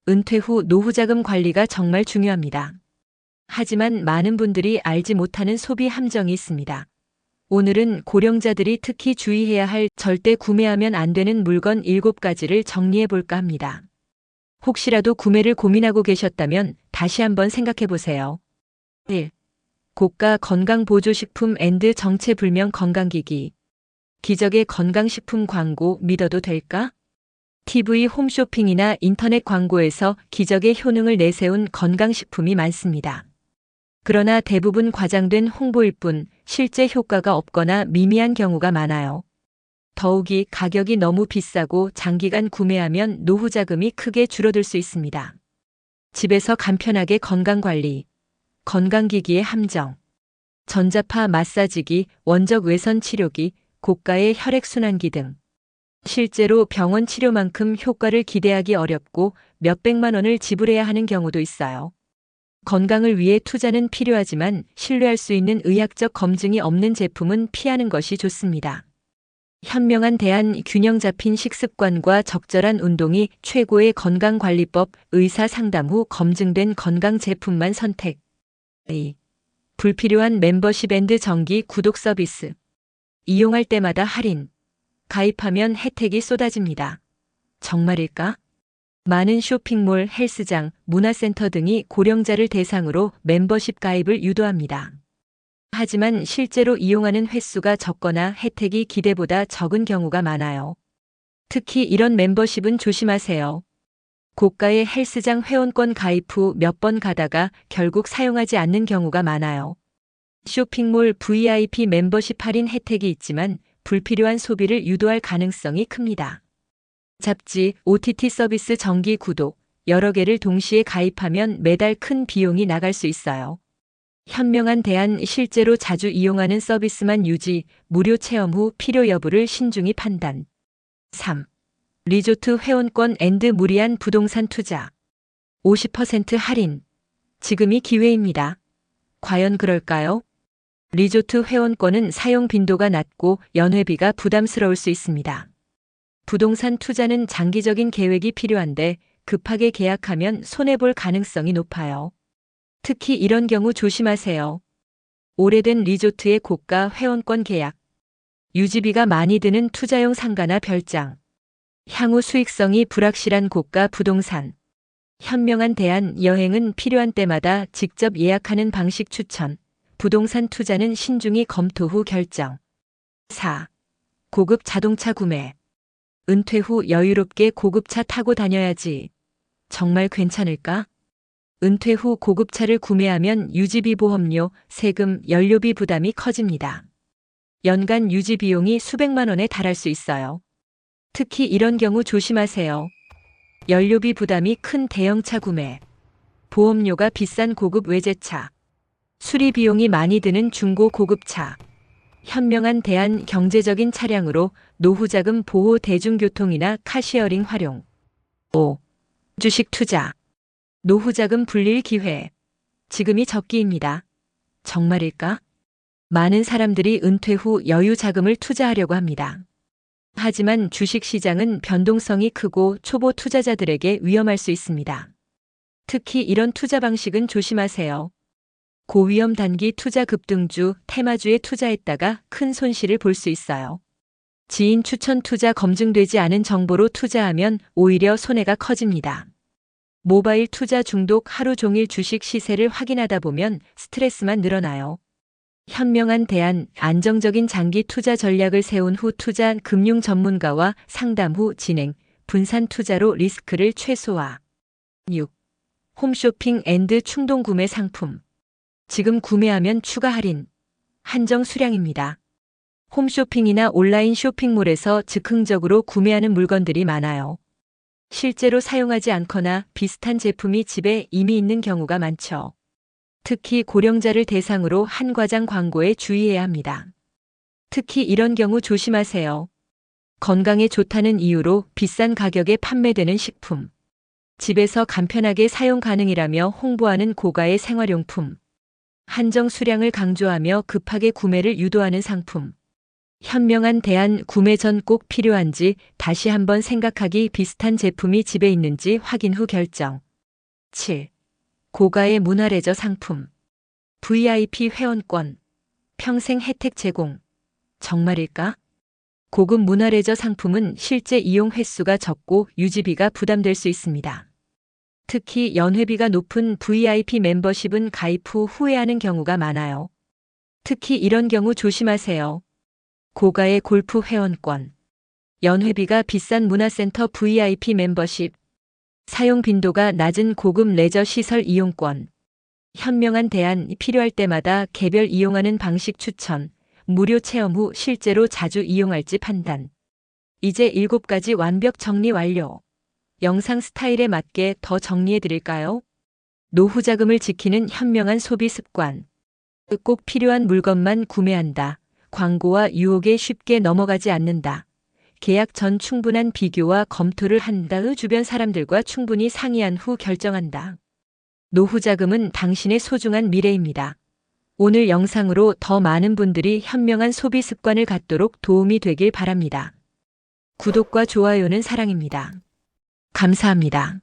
은퇴 후 노후자금 관리가 정말 중요합니다. 하지만 많은 분들이 알지 못하는 소비 함정이 있습니다. 오늘은 고령자들이 특히 주의해야 할 절대 구매하면 안 되는 물건 7가지를 정리해 볼까 합니다. 혹시라도 구매를 고민하고 계셨다면 다시 한번 생각해 보세요. 1. 고가 건강보조식품 앤드 정체불명 건강기기. 기적의 건강식품 광고 믿어도 될까? TV 홈쇼핑이나 인터넷 광고에서 기적의 효능을 내세운 건강식품이 많습니다. 그러나 대부분 과장된 홍보일 뿐 실제 효과가 없거나 미미한 경우가 많아요. 더욱이 가격이 너무 비싸고 장기간 구매하면 노후 자금이 크게 줄어들 수 있습니다. 집에서 간편하게 건강관리. 건강기기의 함정. 전자파 마사지기, 원적 외선 치료기, 고가의 혈액순환기 등. 실제로 병원 치료만큼 효과를 기대하기 어렵고 몇백만 원을 지불해야 하는 경우도 있어요. 건강을 위해 투자는 필요하지만 신뢰할 수 있는 의학적 검증이 없는 제품은 피하는 것이 좋습니다. 현명한 대안, 균형 잡힌 식습관과 적절한 운동이 최고의 건강관리법. 의사 상담 후 검증된 건강 제품만 선택. 2. 불필요한 멤버십 앤드 정기 구독 서비스. 이용할 때마다 할인. 가입하면 혜택이 쏟아집니다. 정말일까? 많은 쇼핑몰, 헬스장, 문화센터 등이 고령자를 대상으로 멤버십 가입을 유도합니다. 하지만 실제로 이용하는 횟수가 적거나 혜택이 기대보다 적은 경우가 많아요. 특히 이런 멤버십은 조심하세요. 고가의 헬스장 회원권 가입 후 몇 번 가다가 결국 사용하지 않는 경우가 많아요. 쇼핑몰 VIP 멤버십 할인 혜택이 있지만 불필요한 소비를 유도할 가능성이 큽니다. 잡지, OTT 서비스 정기 구독, 여러 개를 동시에 가입하면 매달 큰 비용이 나갈 수 있어요. 현명한 대안, 실제로 자주 이용하는 서비스만 유지, 무료 체험 후 필요 여부를 신중히 판단. 3. 리조트 회원권 앤드 무리한 부동산 투자. 50% 할인. 지금이 기회입니다. 과연 그럴까요? 리조트 회원권은 사용 빈도가 낮고 연회비가 부담스러울 수 있습니다. 부동산 투자는 장기적인 계획이 필요한데 급하게 계약하면 손해볼 가능성이 높아요. 특히 이런 경우 조심하세요. 오래된 리조트의 고가 회원권 계약. 유지비가 많이 드는 투자용 상가나 별장. 향후 수익성이 불확실한 고가 부동산. 현명한 대안, 여행은 필요한 때마다 직접 예약하는 방식 추천. 부동산 투자는 신중히 검토 후 결정. 4. 고급 자동차 구매. 은퇴 후 여유롭게 고급차 타고 다녀야지. 정말 괜찮을까? 은퇴 후 고급차를 구매하면 유지비, 보험료, 세금, 연료비 부담이 커집니다. 연간 유지 비용이 수백만 원에 달할 수 있어요. 특히 이런 경우 조심하세요. 연료비 부담이 큰 대형차 구매. 보험료가 비싼 고급 외제차. 수리 비용이 많이 드는 중고 고급차. 현명한 대안, 경제적인 차량으로 노후자금 보호, 대중교통이나 카시어링 활용. 5. 주식 투자. 노후자금 불릴 기회. 지금이 적기입니다. 정말일까? 많은 사람들이 은퇴 후 여유 자금을 투자하려고 합니다. 하지만 주식시장은 변동성이 크고 초보 투자자들에게 위험할 수 있습니다. 특히 이런 투자 방식은 조심하세요. 고위험 단기 투자 급등주, 테마주에 투자했다가 큰 손실을 볼 수 있어요. 지인 추천 투자, 검증되지 않은 정보로 투자하면 오히려 손해가 커집니다. 모바일 투자 중독, 하루 종일 주식 시세를 확인하다 보면 스트레스만 늘어나요. 현명한 대안, 안정적인 장기 투자 전략을 세운 후 투자, 금융 전문가와 상담 후 진행, 분산 투자로 리스크를 최소화. 6. 홈쇼핑 앤드 충동 구매 상품. 지금 구매하면 추가 할인. 한정 수량입니다. 홈쇼핑이나 온라인 쇼핑몰에서 즉흥적으로 구매하는 물건들이 많아요. 실제로 사용하지 않거나 비슷한 제품이 집에 이미 있는 경우가 많죠. 특히 고령자를 대상으로 한 과장 광고에 주의해야 합니다. 특히 이런 경우 조심하세요. 건강에 좋다는 이유로 비싼 가격에 판매되는 식품. 집에서 간편하게 사용 가능이라며 홍보하는 고가의 생활용품. 한정 수량을 강조하며 급하게 구매를 유도하는 상품. 현명한 대안 구매 전 꼭 필요한지 다시 한번 생각하기 비슷한 제품이 집에 있는지 확인 후 결정. 7. 고가의 문화레저 상품. VIP 회원권. 평생 혜택 제공. 정말일까? 고급 문화레저 상품은 실제 이용 횟수가 적고 유지비가 부담될 수 있습니다. 특히 연회비가 높은 VIP 멤버십은 가입 후 후회하는 경우가 많아요. 특히 이런 경우 조심하세요. 고가의 골프 회원권. 연회비가 비싼 문화센터 VIP 멤버십. 사용 빈도가 낮은 고급 레저 시설 이용권. 현명한 대안 필요할 때마다 개별 이용하는 방식 추천. 무료 체험 후 실제로 자주 이용할지 판단. 이제 7가지 완벽 정리 완료. 영상 스타일에 맞게 더 정리해 드릴까요? 노후 자금을 지키는 현명한 소비 습관. 꼭 필요한 물건만 구매한다. 광고와 유혹에 쉽게 넘어가지 않는다. 계약 전 충분한 비교와 검토를 한다. 주변 사람들과 충분히 상의한 후 결정한다. 노후 자금은 당신의 소중한 미래입니다. 오늘 영상으로 더 많은 분들이 현명한 소비 습관을 갖도록 도움이 되길 바랍니다. 구독과 좋아요는 사랑입니다. 감사합니다.